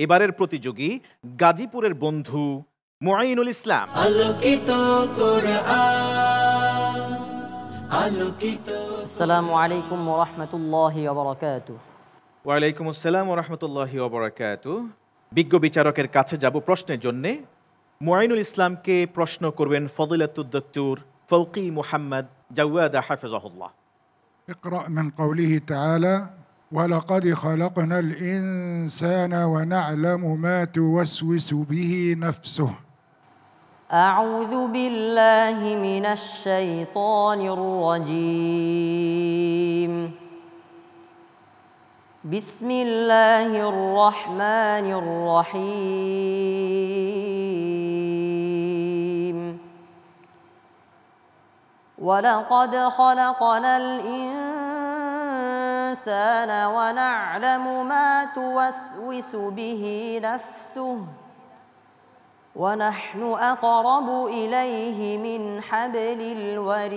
এবারের প্রতিযোগী গাজীপুরের বন্ধু মুআইনুল ইসলাম। আলোকিত কোরআন, আলোকিত। আসসালামু আলাইকুম ওয়া রাহমাতুল্লাহি ওয়া বারাকাতুহু। ওয়ালাইকুম আসসালাম ওয়া রাহমাতুল্লাহি ওয়া বারাকাতুহু। বিজ্ঞ বিচারকের কাছে যাব প্রশ্নের জন্যে। মুআইনুল ইসলামকে প্রশ্ন করবেন ফজিলাতুদ দক্তর ফৌকি মুহাম্মদ জাওয়াদ হাফিজাহুল্লাহ। اقرأ من قوله تعالى ولقد خلقنا الإنسان ونعلم ما توسوس به نفسه. أعوذ بالله من الشيطان الرجيم. بسم الله الرحمن الرحيم. ولقد خلقنا الإنسان ونعلم ما توسوس به نفسه ونحن أقرب إليه من حبل الوريد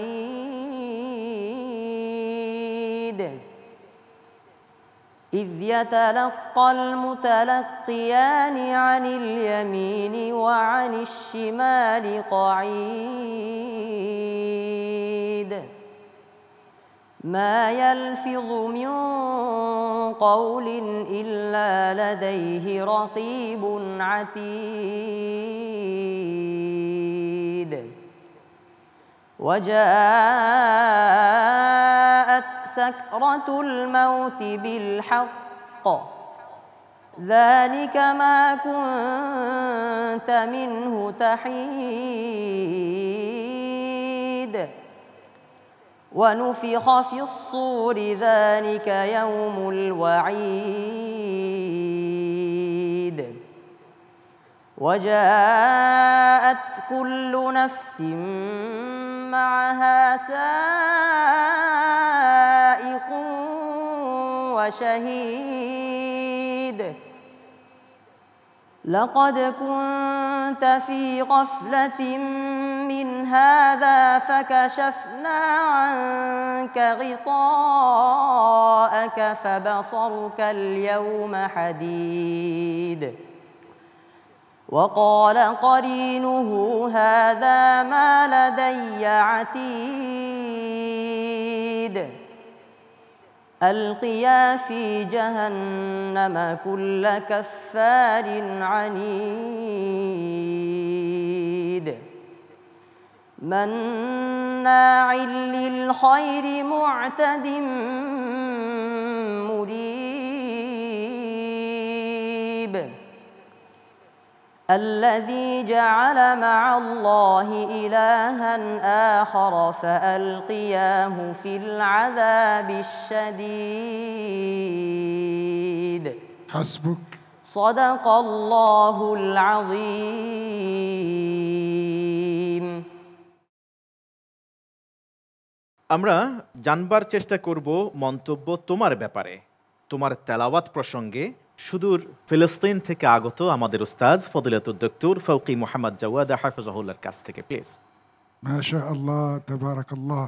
إذ يتلقى المتلقيان عن اليمين وعن الشمال قعيد ما يلفظ من قول إلا لديه رقيب عتيد وجاءت سكرة الموت بالحق ذلك ما كنت منه تحيد ونفخ في الصور ذلك يوم الوعيد وجاءت كل نفس معها سائق وشهيد لقد كنت في غفلة من هذا فكشفنا عنك غطاءك فبصرك اليوم حديد وقال قرينه هذا ما لدي عتيد ألقيا في جهنم كل كفار عنيد مناع للخير معتد مريب الذي جعل مع الله إلها آخر فألقياه في العذاب الشديد حسبك. صدق الله العظيم. আমরা জানবার চেষ্টা করব মন্তব্য তোমার ব্যাপারে, তোমার তেলাওয়াত প্রসঙ্গে সুদূর ফিলিস্তিন থেকে আগত আমাদের উস্তাদ ফজিলাতুদ দক্তর ফৌকি মুহাম্মদ জাওয়াদ হাফিজাহুল্লাহর কাছ থেকে প্লিজ। ما شاء الله تبارك الله،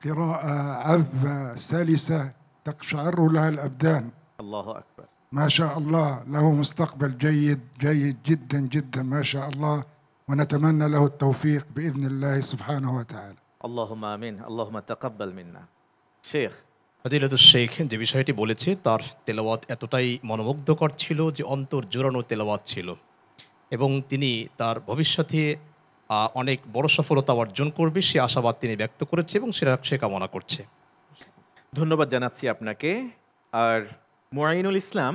قراءة عذبة سلسة تقشعر لها الأبدان. আল্লাহু আকবার। ما شاء الله، له مستقبل جيد جيد جدا جدا ما شاء الله، ونتمنى له التوفيق بإذن الله سبحانه وتعالى. আল্লাহুম্মা আমিন, আল্লাহুম্মা তাকাব্বাল মিন্না। শেখ ফজিলাতুল শেখ যে বিষয়টি বলেছে তার তেলাওয়াত এতটাই মনোমুগ্ধকর ছিল যে অন্তর জোড়ানো তেলাওয়াত ছিল এবং তিনি তার ভবিষ্যতে অনেক বড় সফলতা অর্জন করবে সে আশাবাদ তিনি ব্যক্ত করেছে এবং সে কামনা করছে। ধন্যবাদ জানাচ্ছি আপনাকে। আর মুআইনুল ইসলাম,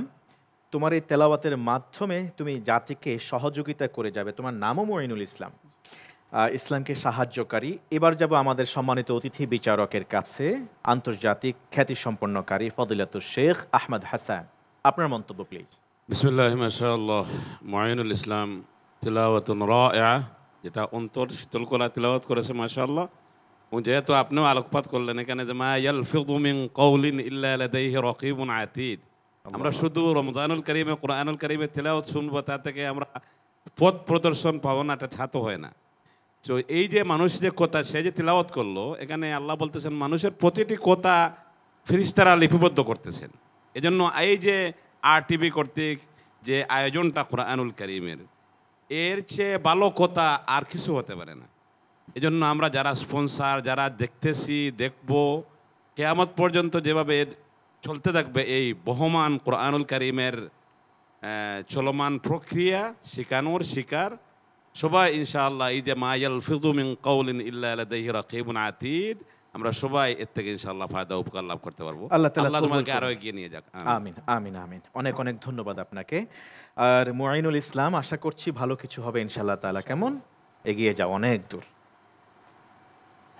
তোমার এই তেলাওয়াতের মাধ্যমে তুমি জাতিকে সহযোগিতা করে যাবে। তোমার নামও মুআইনুল ইসলাম, ইসলামকে সাহায্যকারী। এবার যাব আমাদের সম্মানিত অতিথি বিচারকের কাছে, আন্তর্জাতিক খ্যাতিসম্পন্নকারী ফজিলাতুল শেখ আহমদ হাসান। আপনার মন্তব্য প্লিজ। বিসমিল্লাহি মাশাআল্লাহ। মুআইনুল ইসলাম তিলাওয়াতুন রাইআ, যেটা অন্তর শীতল করা তিলাওয়াত করেছে মাশাআল্লাহ। এবং যেহেতু আপনিও আলোকপাত করলেন এখানে যে মা ইয়ালফিযু মিন কওলিন ইল্লা লাদাইহি রাকিবুন আতীদ, আমরা শুধু রমজানুল কারীমে কোরআনুল কারীমে তিলাওয়াত শুনবো, তা থেকে আমরা পথ প্রদর্শন পাবো না, এটা ছাতো হয় না। তো এই যে মানুষ যে কথা সে যে তিলাওয়াত করলো, এখানে আল্লাহ বলতেছেন মানুষের প্রতিটি কথা ফেরেশতারা লিপিবদ্ধ করতেছেন। এজন্য এই যে RTV কর্তৃক যে আয়োজনটা কোরআনুল কারীমের, এর চেয়ে ভালো কথা আর কিছু হতে পারে না। এজন্য আমরা যারা স্পন্সর, যারা দেখতেছি, দেখব, কিয়ামত পর্যন্ত যেভাবে চলতে থাকবে এই বহমান কোরআনুল কারীমের চলমান প্রক্রিয়া, শিখানোর শিকার সবাই ইনশাআল্লাহ, এই যে মা ইয়ালফিযু মিন কাউলিন ইল্লা লাদাইহি রাকিবুন আতীদ, আমরা সবাই এর থেকে ইনশাআল্লাহ ফায়দা উপকার লাভ করতে পারবো। আল্লাহ তাআলা আল্লাহ কবুল তোমাকে করুন। আরো এগিয়ে নিয়ে যাক। আমিন আমিন আমিন। অনেক অনেক ধন্যবাদ আপনাকে। আর মুআইনুল ইসলাম, আশা করছি ভালো কিছু হবে ইনশাআল্লাহ তাআলা। কেমন এগিয়ে যাও অনেক দূর।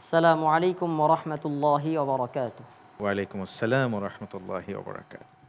আসসালামু আলাইকুম ওয়া রাহমাতুল্লাহি ওয়া বারাকাতুহু। ওয়ালাইকুম আসসালাম ওয়া রাহমাতুল্লাহি ওয়া বারাকাতুহু।